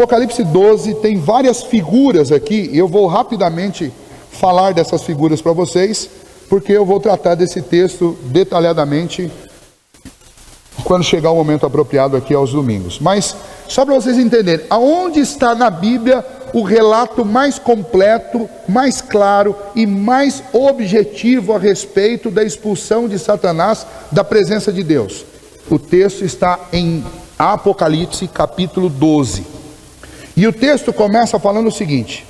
Apocalipse 12 tem várias figuras aqui, e eu vou rapidamente falar dessas figuras para vocês, porque eu vou tratar desse texto detalhadamente quando chegar o momento apropriado aqui aos domingos. Mas, só para vocês entenderem, aonde está na Bíblia o relato mais completo, mais claro e mais objetivo a respeito da expulsão de Satanás da presença de Deus? O texto está em Apocalipse capítulo 12. E o texto começa falando o seguinte: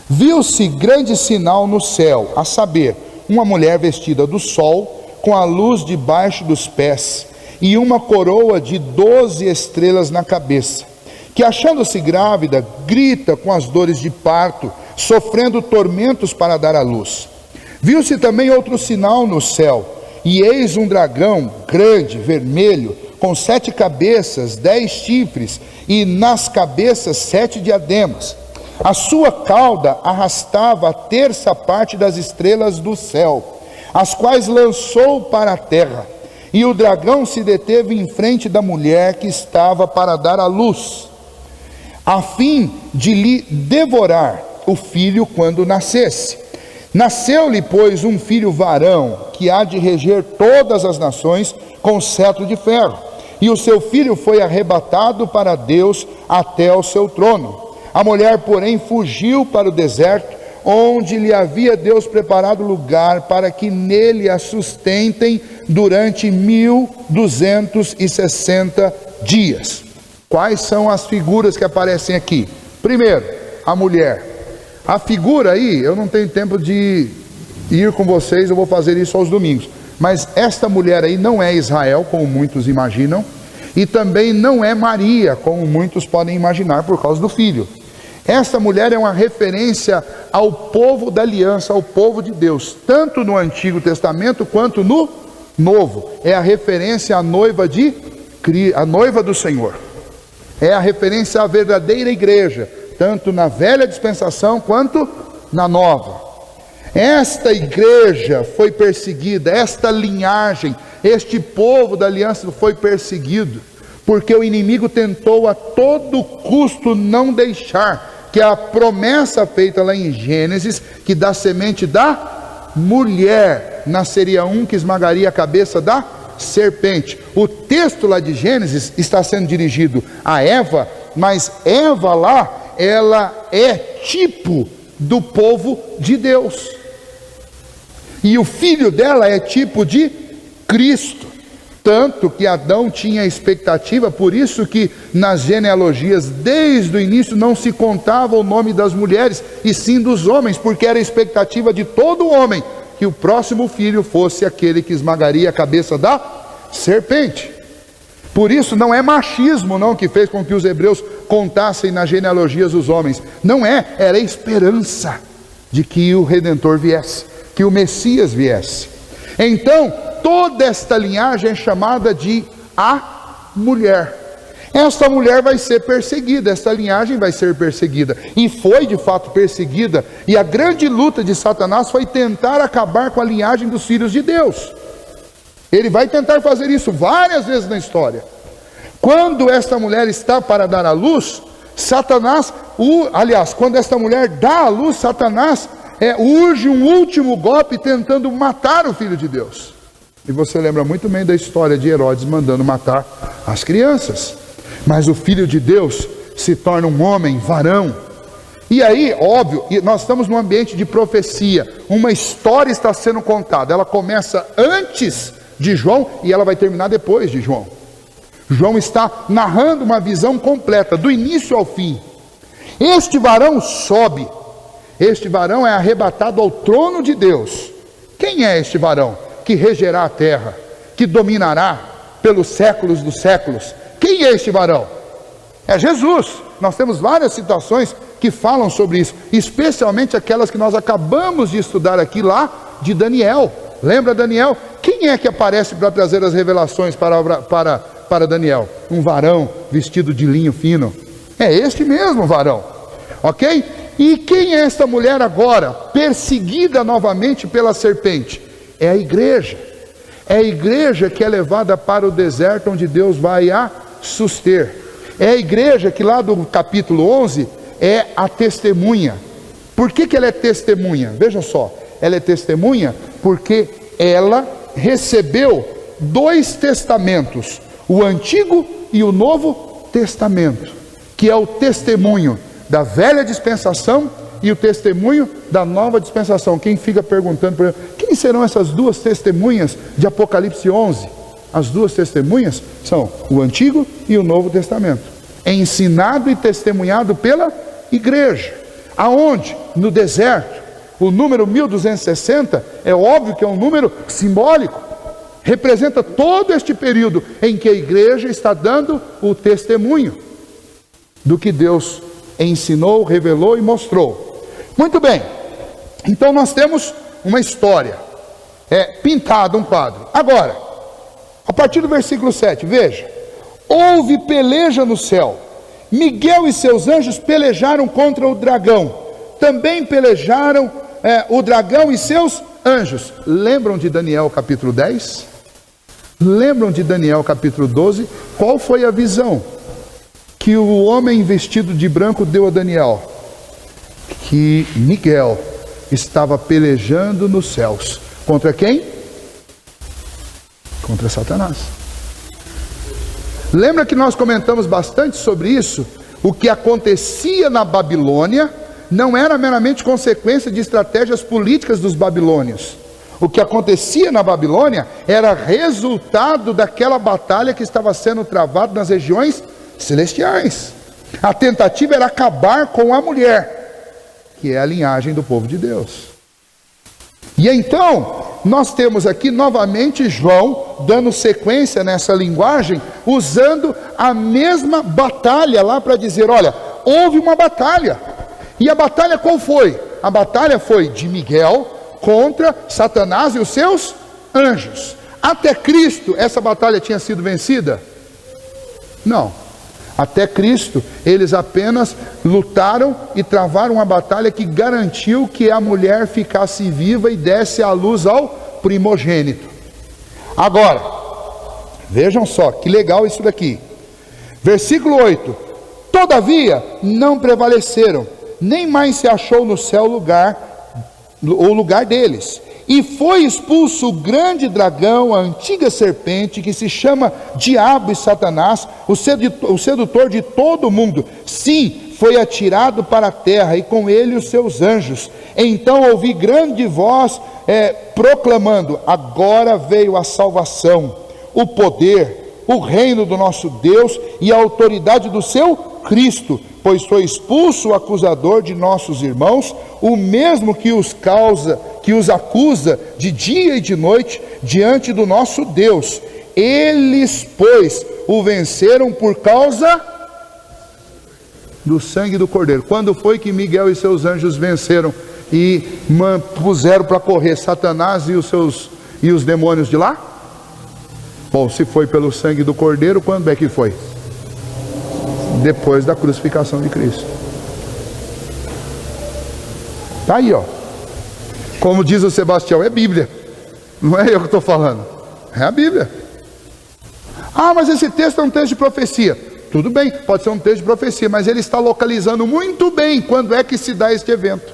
viu-se grande sinal no céu, a saber, uma mulher vestida do sol, com a luz debaixo dos pés, e uma coroa de 12 estrelas na cabeça, que achando-se grávida, grita com as dores de parto, sofrendo tormentos para dar à luz. Viu-se também outro sinal no céu, e eis um dragão grande, vermelho, com 7 cabeças, 10 chifres, e nas cabeças 7 diademas. A sua cauda arrastava a terça parte das estrelas do céu, as quais lançou para a terra. E o dragão se deteve em frente da mulher que estava para dar à luz, a fim de lhe devorar o filho quando nascesse. Nasceu-lhe, pois, um filho varão, que há de reger todas as nações com cetro de ferro. E o seu filho foi arrebatado para Deus até o seu trono. A mulher, porém, fugiu para o deserto, onde lhe havia Deus preparado lugar para que nele a sustentem durante 1260 dias. Quais são as figuras que aparecem aqui? Primeiro, a mulher. A figura aí, eu não tenho tempo de ir com vocês, eu vou fazer isso aos domingos. Mas esta mulher aí não é Israel, como muitos imaginam, e também não é Maria, como muitos podem imaginar por causa do filho. Esta mulher é uma referência ao povo da aliança, ao povo de Deus, tanto no Antigo Testamento quanto no Novo. É a referência à noiva do Senhor. É a referência à verdadeira igreja, tanto na velha dispensação quanto na nova. Esta igreja foi perseguida, esta linhagem, este povo da aliança foi perseguido, porque o inimigo tentou a todo custo não deixar que a promessa feita lá em Gênesis, que da semente da mulher nasceria um que esmagaria a cabeça da serpente. O texto lá de Gênesis está sendo dirigido a Eva, mas Eva lá, ela é tipo do povo de Deus. E o filho dela é tipo de Cristo. Tanto que Adão tinha expectativa, por isso que nas genealogias, desde o início, não se contava o nome das mulheres, e sim dos homens, porque era a expectativa de todo homem, que o próximo filho fosse aquele que esmagaria a cabeça da serpente. Por isso não é machismo não que fez com que os hebreus contassem nas genealogias os homens. Não é, era esperança de que o Redentor viesse, que o Messias viesse. Então, toda esta linhagem é chamada de a mulher. Esta mulher vai ser perseguida, esta linhagem vai ser perseguida. E foi de fato perseguida. E a grande luta de Satanás foi tentar acabar com a linhagem dos filhos de Deus. Ele vai tentar fazer isso várias vezes na história. Quando esta mulher está para dar à luz, Satanás, quando esta mulher dá à luz, Satanás urge um último golpe tentando matar o Filho de Deus. E você lembra muito bem da história de Herodes mandando matar as crianças. Mas o Filho de Deus se torna um homem, varão. E aí, óbvio, nós estamos num ambiente de profecia. Uma história está sendo contada. Ela começa antes de João e ela vai terminar depois de João. João está narrando uma visão completa, do início ao fim. Este varão sobe. Este varão é arrebatado ao trono de Deus. Quem é este varão? Que regerá a terra, que dominará pelos séculos dos séculos. Quem é este varão? É Jesus. Nós temos várias citações que falam sobre isso, especialmente aquelas que nós acabamos de estudar aqui lá de Daniel. Lembra Daniel? Quem é que aparece para trazer as revelações para Daniel? Um varão vestido de linho fino. É este mesmo varão, ok? E quem é esta mulher agora, perseguida novamente pela serpente? É a igreja. É a igreja que é levada para o deserto, onde Deus vai a suster. É a igreja que lá do capítulo 11 é a testemunha. Por que ela é testemunha? Veja só, ela é testemunha porque ela recebeu 2 testamentos, o Antigo e o Novo Testamento, que é o testemunho da velha dispensação e o testemunho da nova dispensação. Quem fica perguntando, por exemplo, quem serão essas 2 testemunhas de Apocalipse 11? As 2 testemunhas são o Antigo e o Novo Testamento. É ensinado e testemunhado pela igreja. Aonde? No deserto. O número 1260 é óbvio que é um número simbólico. Representa todo este período em que a igreja está dando o testemunho do que Deus ensinou, revelou e mostrou. Muito bem. Então nós temos uma história. Pintado um quadro. Agora, a partir do versículo 7, veja. Houve peleja no céu. Miguel e seus anjos pelejaram contra o dragão. Também pelejaram o dragão e seus anjos. Lembram de Daniel capítulo 10? Lembram de Daniel capítulo 12? Qual foi a visão que o homem vestido de branco deu a Daniel? Que Miguel estava pelejando nos céus. Contra quem? Contra Satanás. Lembra que nós comentamos bastante sobre isso? O que acontecia na Babilônia não era meramente consequência de estratégias políticas dos babilônios. O que acontecia na Babilônia era resultado daquela batalha que estava sendo travada nas regiões celestiais. A tentativa era acabar com a mulher, que é a linhagem do povo de Deus. E então, nós temos aqui novamente João dando sequência nessa linguagem, usando a mesma batalha lá para dizer, olha, houve uma batalha. E a batalha qual foi? A batalha foi de Miguel contra Satanás e os seus anjos. Até Cristo essa batalha tinha sido vencida? Não. Até Cristo eles apenas lutaram e travaram uma batalha que garantiu que a mulher ficasse viva e desse à luz ao primogênito. Agora, vejam só que legal isso daqui. Versículo 8. Todavia não prevaleceram, nem mais se achou no céu o lugar deles. E foi expulso o grande dragão, a antiga serpente, que se chama Diabo e Satanás, o sedutor de todo o mundo. Sim, foi atirado para a terra, e com ele os seus anjos. Então ouvi grande voz proclamando, agora veio a salvação, o poder, o reino do nosso Deus e a autoridade do seu Cristo, pois foi expulso o acusador de nossos irmãos, o mesmo que os acusa de dia e de noite diante do nosso Deus. Eles, pois, o venceram por causa do sangue do Cordeiro. Quando foi que Miguel e seus anjos venceram e puseram para correr Satanás e os demônios de lá? Bom, se foi pelo sangue do Cordeiro, quando é que foi? Depois da crucificação de Cristo. Está aí, ó. Como diz o Sebastião, é Bíblia. Não é eu que estou falando, é a Bíblia. Ah, mas esse texto é um texto de profecia. Tudo bem, pode ser um texto de profecia, mas ele está localizando muito bem quando é que se dá este evento.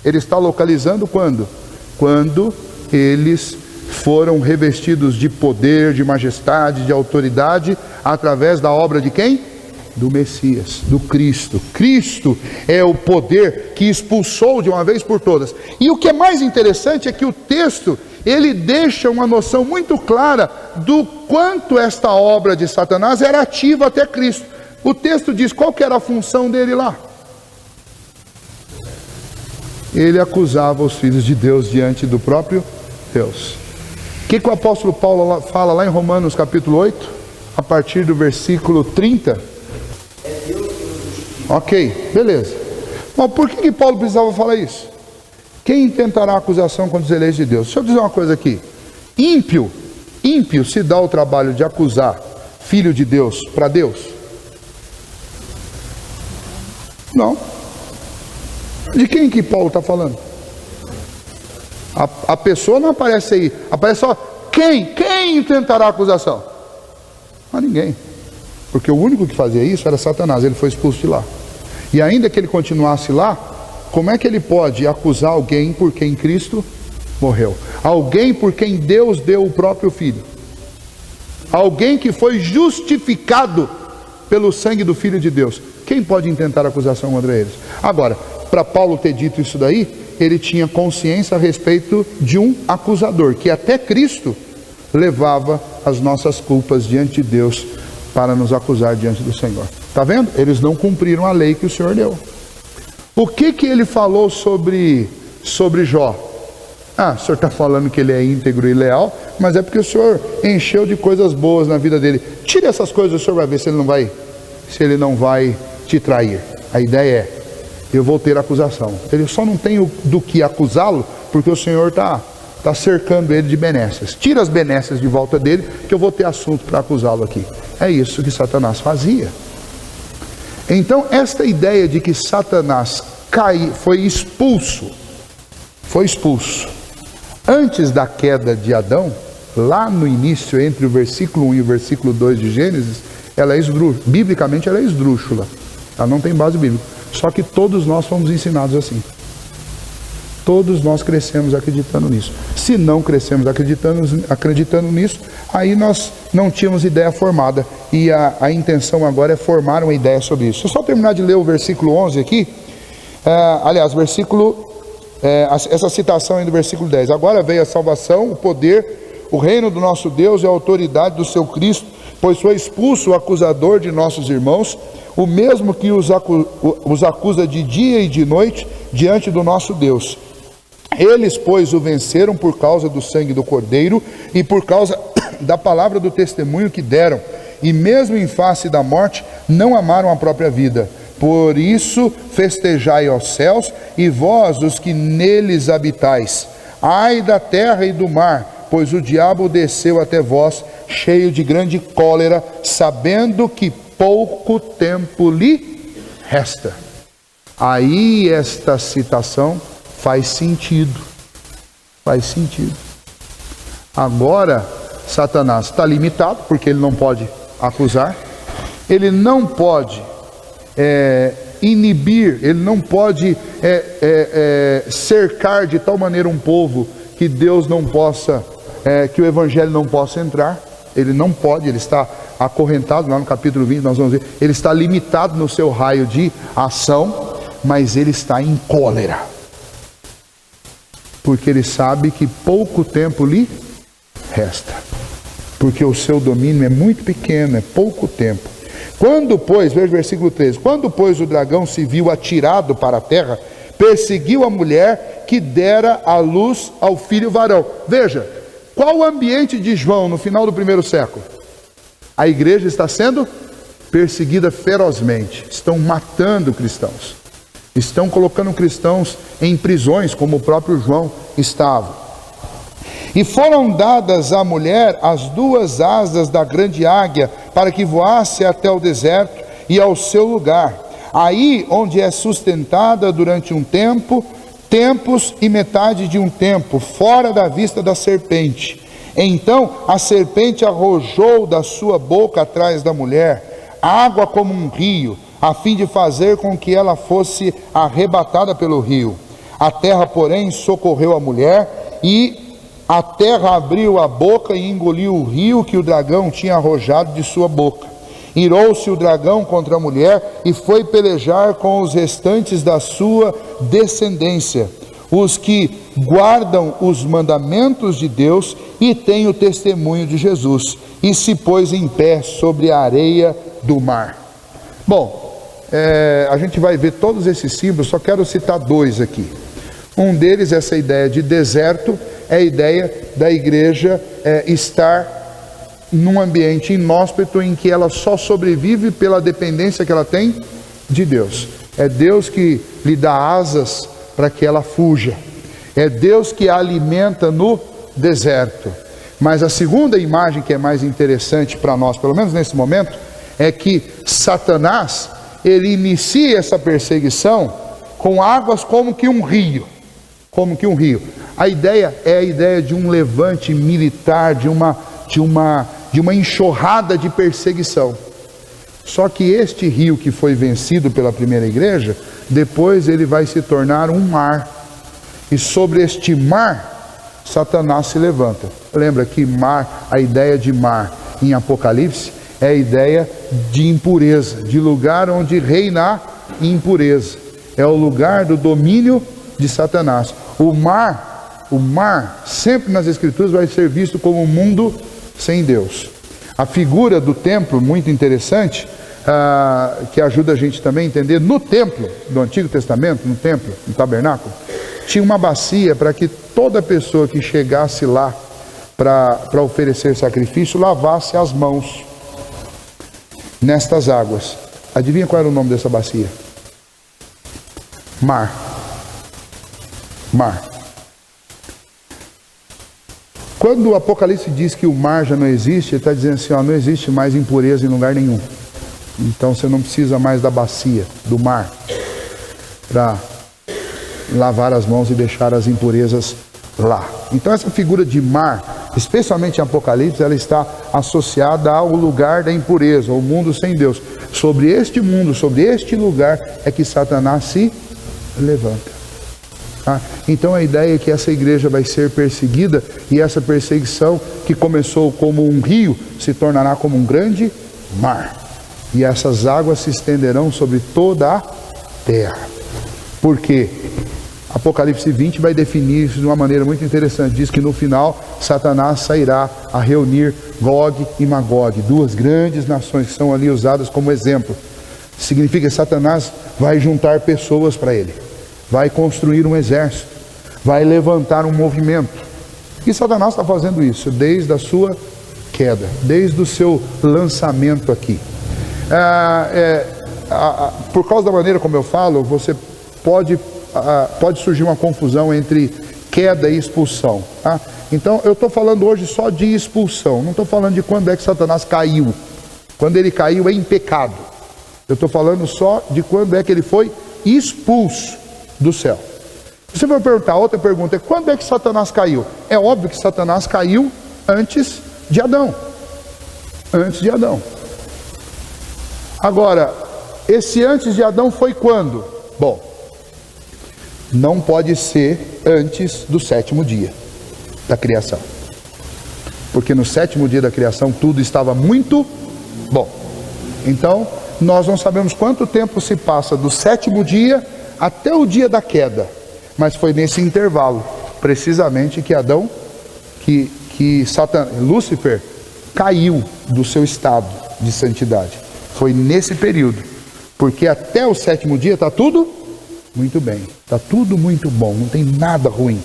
Ele está localizando quando? Quando eles foram revestidos de poder, de majestade, de autoridade, através da obra de quem? Do Messias, do Cristo. Cristo é o poder que expulsou de uma vez por todas. E o que é mais interessante é que o texto, ele deixa uma noção muito clara do quanto esta obra de Satanás era ativa até Cristo. O texto diz qual que era a função dele lá. Ele acusava os filhos de Deus diante do próprio Deus. O que o apóstolo Paulo fala lá em Romanos capítulo 8, a partir do versículo 30? Ok, beleza. Mas por que Paulo precisava falar isso? Quem intentará acusação contra os eleitos de Deus? Deixa eu dizer uma coisa aqui. Ímpio se dá o trabalho de acusar filho de Deus para Deus? Não. De quem que Paulo está falando? A pessoa não aparece aí. Aparece só quem? Quem intentará acusação? Não, ninguém. porque o único que fazia isso era Satanás. Ele foi expulso de lá. E ainda que ele continuasse lá, como é que ele pode acusar alguém por quem Cristo morreu? Alguém por quem Deus deu o próprio Filho. Alguém que foi justificado pelo sangue do Filho de Deus. Quem pode intentar acusação contra eles? Agora, para Paulo ter dito isso daí, ele tinha consciência a respeito de um acusador, que até Cristo levava as nossas culpas diante de Deus para nos acusar diante do Senhor. Está vendo? Eles não cumpriram a lei que o Senhor deu. O que ele falou sobre Jó? O senhor está falando que ele é íntegro e leal, mas é porque o senhor encheu de coisas boas na vida dele. Tire essas coisas, o senhor vai ver se ele não vai te trair. A ideia é, eu vou ter acusação. Ele só não tem do que acusá-lo, porque o Senhor está cercando ele de benesses. Tira as benesses de volta dele, que eu vou ter assunto para acusá-lo aqui. É isso que Satanás fazia. Então, esta ideia de que Satanás foi expulso, antes da queda de Adão, lá no início, entre o versículo 1 e o versículo 2 de Gênesis, biblicamente ela é esdrúxula, ela não tem base bíblica, só que todos nós fomos ensinados assim, todos nós crescemos acreditando nisso. Se não crescemos acreditando nisso, aí nós não tínhamos ideia formada, e a intenção agora é formar uma ideia sobre isso. Deixa eu só terminar de ler o versículo 11 aqui, essa citação aí do versículo 10. Agora veio a salvação, o poder, o reino do nosso Deus e a autoridade do seu Cristo, pois foi expulso o acusador de nossos irmãos, o mesmo que os acusa de dia e de noite diante do nosso Deus. Eles, pois, o venceram por causa do sangue do Cordeiro e por causa da palavra do testemunho que deram, e mesmo em face da morte não amaram a própria vida. Por isso festejai aos céus, e vós os que neles habitais. Ai da terra e do mar, pois o diabo desceu até vós, cheio de grande cólera, sabendo que pouco tempo lhe resta. Aí esta citação faz sentido. Agora Satanás está limitado, porque ele não pode acusar, ele não pode inibir, ele não pode cercar de tal maneira um povo que Deus não possa, que o Evangelho não possa entrar. Ele não pode, ele está acorrentado. Lá no capítulo 20 nós vamos ver, ele está limitado no seu raio de ação, mas ele está em cólera, porque ele sabe que pouco tempo lhe resta, porque o seu domínio é muito pequeno, é pouco tempo. Quando, pois, veja o versículo 13, quando, pois, o dragão se viu atirado para a terra, perseguiu a mulher que dera à luz ao filho varão. Veja, qual o ambiente de João no final do primeiro século? A igreja está sendo perseguida ferozmente, estão matando cristãos, estão colocando cristãos em prisões, como o próprio João estava. E foram dadas à mulher as duas asas da grande águia, para que voasse até o deserto e ao seu lugar, aí onde é sustentada durante um tempo, tempos e metade de um tempo, fora da vista da serpente. Então a serpente arrojou da sua boca atrás da mulher água como um rio, a fim de fazer com que ela fosse arrebatada pelo rio. A terra, porém, socorreu a mulher, e a terra abriu a boca e engoliu o rio que o dragão tinha arrojado de sua boca. Irou-se o dragão contra a mulher e foi pelejar com os restantes da sua descendência, os que guardam os mandamentos de Deus e têm o testemunho de Jesus, e se pôs em pé sobre a areia do mar. Bom, a gente vai ver todos esses símbolos, só quero citar dois aqui. Um deles, essa ideia de deserto, é a ideia da igreja estar num ambiente inóspito em que ela só sobrevive pela dependência que ela tem de Deus. É Deus que lhe dá asas para que ela fuja. É Deus que a alimenta no deserto. Mas a segunda imagem que é mais interessante para nós, pelo menos nesse momento, é que Satanás, ele inicia essa perseguição com águas como que um rio. A ideia é a ideia de um levante militar, de uma enxurrada de perseguição. Só que este rio que foi vencido pela primeira igreja, depois ele vai se tornar um mar. E sobre este mar, Satanás se levanta. Lembra que mar, a ideia de mar em Apocalipse é a ideia de impureza, de lugar onde reina a impureza. É o lugar do domínio de Satanás. O mar, sempre nas Escrituras vai ser visto como um mundo sem Deus. A figura do templo, muito interessante, que ajuda a gente também a entender, no templo do Antigo Testamento, no templo, no tabernáculo, tinha uma bacia para que toda pessoa que chegasse lá para oferecer sacrifício, lavasse as mãos nestas águas. Adivinha qual era o nome dessa bacia? Mar. Quando o Apocalipse diz que o mar já não existe, ele está dizendo assim, ó, não existe mais impureza em lugar nenhum. Então você não precisa mais da bacia, do mar, para lavar as mãos e deixar as impurezas lá. Então essa figura de mar, especialmente em Apocalipse, ela está associada ao lugar da impureza, ao mundo sem Deus. Sobre este mundo, sobre este lugar é que Satanás se levanta. Tá? Então a ideia é que essa igreja vai ser perseguida, e essa perseguição que começou como um rio se tornará como um grande mar, e essas águas se estenderão sobre toda a terra. Por quê? Apocalipse 20 vai definir isso de uma maneira muito interessante. Diz que no final Satanás sairá a reunir Gog e Magog, duas grandes nações que são ali usadas como exemplo. Significa que Satanás vai juntar pessoas para ele, vai construir um exército, vai levantar um movimento. E Satanás está fazendo isso desde a sua queda, desde o seu lançamento aqui. Por causa da maneira como eu falo, você pode surgir uma confusão entre queda e expulsão. Tá? Então eu estou falando hoje só de expulsão, não estou falando de quando é que Satanás caiu. Quando ele caiu em pecado. Eu estou falando só de quando é que ele foi expulso do céu. Você vai perguntar, outra pergunta é: quando é que Satanás caiu? É óbvio que Satanás caiu antes de Adão. Antes de Adão. Agora, esse antes de Adão foi quando? Bom, não pode ser antes do sétimo dia da criação. Porque no sétimo dia da criação tudo estava muito bom. Então, nós não sabemos quanto tempo se passa do sétimo dia até o dia da queda. Mas foi nesse intervalo, precisamente, que Adão, Lúcifer caiu do seu estado de santidade. Foi nesse período. Porque até o sétimo dia está tudo muito bem. Está tudo muito bom. Não tem nada ruim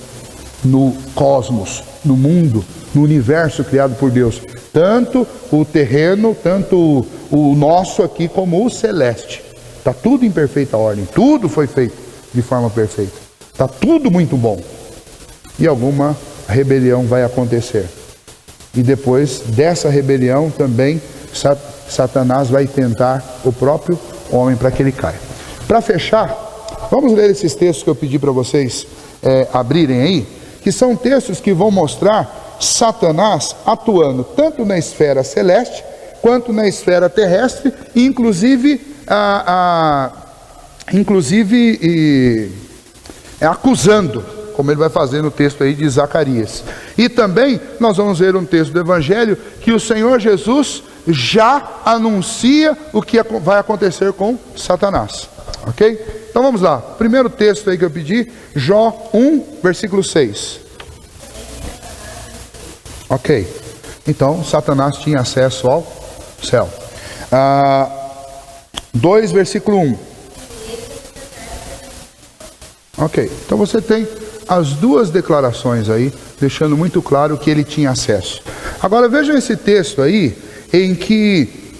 no cosmos, no mundo, no universo criado por Deus. Tanto o terreno, tanto o nosso aqui, como o celeste. Está tudo em perfeita ordem. Tudo foi feito de forma perfeita. Está tudo muito bom. E alguma rebelião vai acontecer. E depois dessa rebelião também Satanás vai tentar o próprio homem para que ele caia. Para fechar, vamos ler esses textos que eu pedi para vocês abrirem aí, que são textos que vão mostrar Satanás atuando tanto na esfera celeste quanto na esfera terrestre, inclusive acusando, como ele vai fazer no texto aí de Zacarias. E também nós vamos ver um texto do Evangelho que o Senhor Jesus já anuncia o que vai acontecer com Satanás. Ok? Então vamos lá. Primeiro texto aí que eu pedi, Jó 1, versículo 6. Ok. Então Satanás tinha acesso ao céu. 2, versículo 1. Ok. Então você tem as duas declarações aí, deixando muito claro que ele tinha acesso. Agora vejam esse texto aí, em que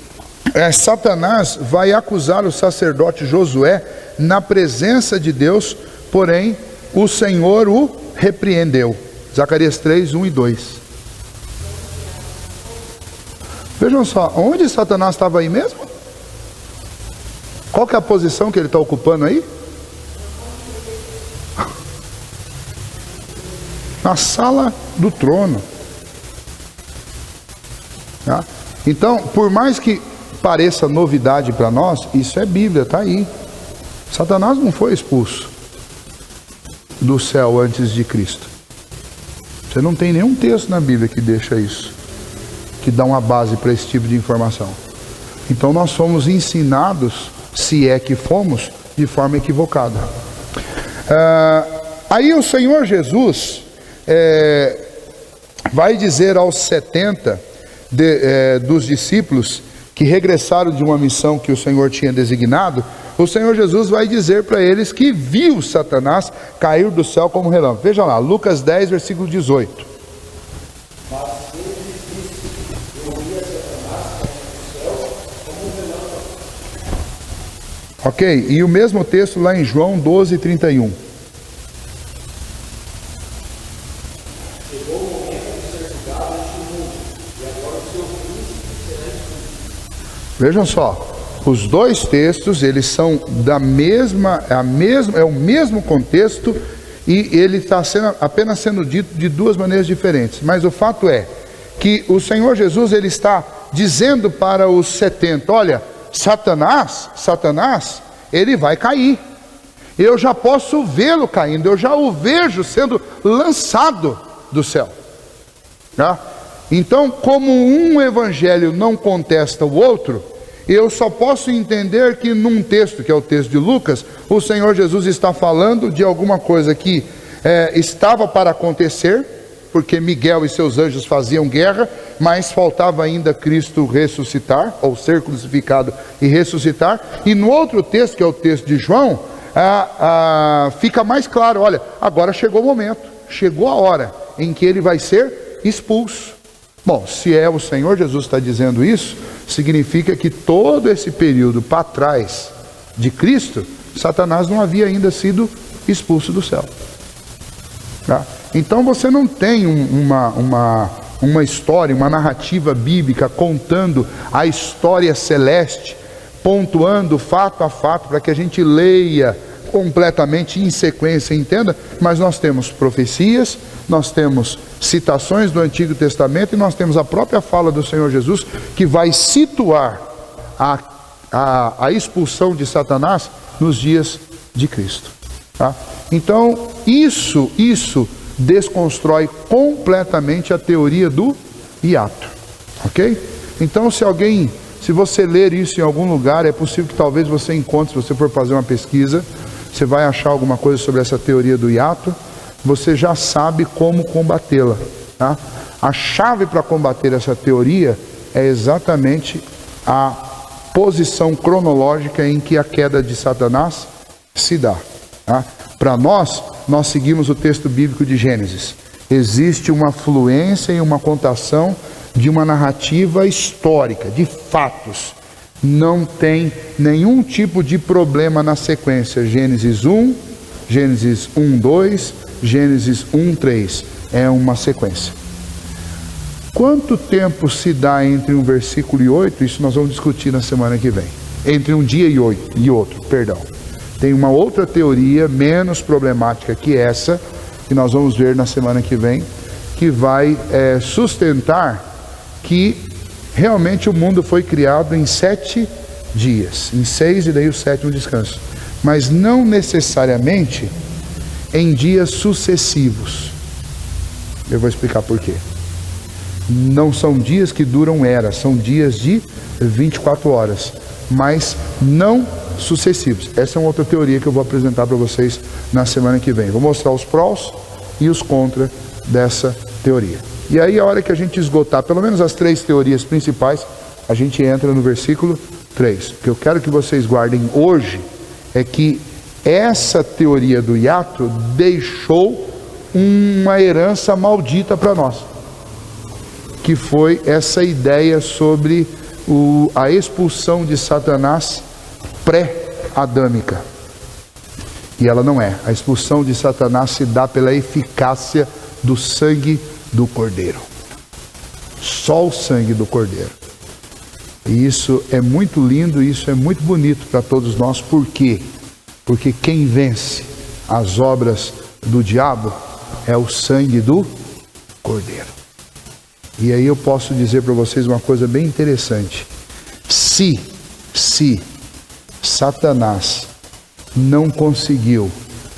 Satanás vai acusar o sacerdote Josué na presença de Deus, porém o Senhor o repreendeu. Zacarias 3, 1 e 2. Vejam só, onde Satanás estava aí mesmo? Qual que é a posição que ele está ocupando aí? Na sala do trono. Tá? Então, por mais que pareça novidade para nós, isso é Bíblia, está aí. Satanás não foi expulso do céu antes de Cristo. Você não tem nenhum texto na Bíblia que deixa isso, que dá uma base para esse tipo de informação. Então nós fomos ensinados, se é que fomos, de forma equivocada. Aí o Senhor Jesus vai dizer aos 70 dos discípulos que regressaram de uma missão que o Senhor tinha designado, o Senhor Jesus vai dizer para eles que viu Satanás cair do céu como relâmpago. Veja lá, Lucas 10, versículo 18. Ok, e o mesmo texto lá em João 12, 31. Vejam só, os dois textos, eles são é o mesmo contexto, e ele está apenas sendo dito de duas maneiras diferentes. Mas o fato é que o Senhor Jesus, ele está dizendo para os 70, olha, Satanás, ele vai cair. Eu já posso vê-lo caindo, eu já o vejo sendo lançado do céu. Tá? Então, como um evangelho não contesta o outro, eu só posso entender que num texto, que é o texto de Lucas, o Senhor Jesus está falando de alguma coisa que estava para acontecer, porque Miguel e seus anjos faziam guerra, mas faltava ainda Cristo ressuscitar, ou ser crucificado e ressuscitar. E no outro texto, que é o texto de João, fica mais claro, olha, agora chegou o momento, chegou a hora em que ele vai ser expulso. Bom, se é o Senhor Jesus que está dizendo isso, significa que todo esse período para trás de Cristo, Satanás não havia ainda sido expulso do céu. Tá? Então você não tem uma história, uma narrativa bíblica contando a história celeste, pontuando fato a fato para que a gente leia completamente em sequência, entenda, mas nós temos profecias, nós temos citações do Antigo Testamento e nós temos a própria fala do Senhor Jesus que vai situar a expulsão de Satanás nos dias de Cristo. Tá? Então isso desconstrói completamente a teoria do hiato, ok? Então se você ler isso em algum lugar, é possível que talvez você encontre, se você for fazer uma pesquisa, você vai achar alguma coisa sobre essa teoria do hiato, você já sabe como combatê-la. Tá? A chave para combater essa teoria é exatamente a posição cronológica em que a queda de Satanás se dá. Tá? Para nós seguimos o texto bíblico de Gênesis. Existe uma fluência e uma contação de uma narrativa histórica, de fatos. Não tem nenhum tipo de problema na sequência. Gênesis 1, Gênesis 1, 2, Gênesis 1, 3. É uma sequência. Quanto tempo se dá entre um versículo e 8? Isso nós vamos discutir na semana que vem. Entre um dia e outro, perdão. Tem uma outra teoria menos problemática que essa, que nós vamos ver na semana que vem, que vai sustentar que realmente o mundo foi criado em 7 dias, em 6 e daí o 7º descanso, mas não necessariamente em dias sucessivos. Eu vou explicar por quê. Não são dias que duram eras, são dias de 24 horas, mas não sucessivos. Essa é uma outra teoria que eu vou apresentar para vocês na semana que vem. Vou mostrar os prós e os contras dessa teoria. E aí, a hora que a gente esgotar pelo menos as 3 teorias principais, a gente entra no versículo 3. O que eu quero que vocês guardem hoje é que essa teoria do hiato deixou uma herança maldita para nós, que foi essa ideia sobre a expulsão de Satanás pré-adâmica. E ela não é. A expulsão de Satanás se dá pela eficácia do sangue do Cordeiro. Só o sangue do Cordeiro. E isso é muito lindo, isso é muito bonito para todos nós. Por quê? Porque quem vence as obras do diabo é o sangue do Cordeiro. E aí eu posso dizer para vocês uma coisa bem interessante. Se Satanás não conseguiu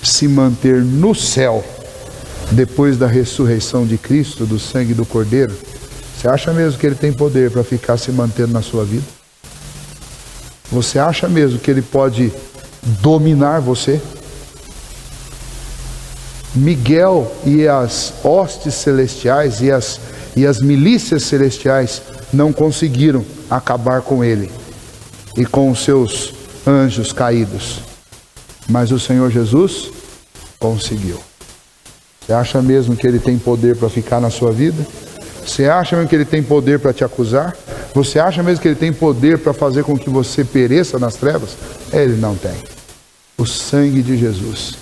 se manter no céu depois da ressurreição de Cristo, do sangue do Cordeiro, você acha mesmo que ele tem poder para ficar se mantendo na sua vida? Você acha mesmo que ele pode dominar você? Miguel e as hostes celestiais e as milícias celestiais não conseguiram acabar com ele e com os seus anjos caídos, mas o Senhor Jesus conseguiu. Você acha mesmo que ele tem poder para ficar na sua vida? Você acha mesmo que ele tem poder para te acusar? Você acha mesmo que ele tem poder para fazer com que você pereça nas trevas? Ele não tem. O sangue de Jesus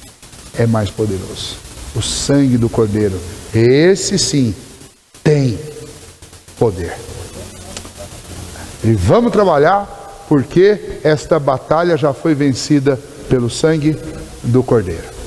é mais poderoso. O sangue do Cordeiro, esse sim, tem poder. E vamos trabalhar, porque esta batalha já foi vencida pelo sangue do Cordeiro.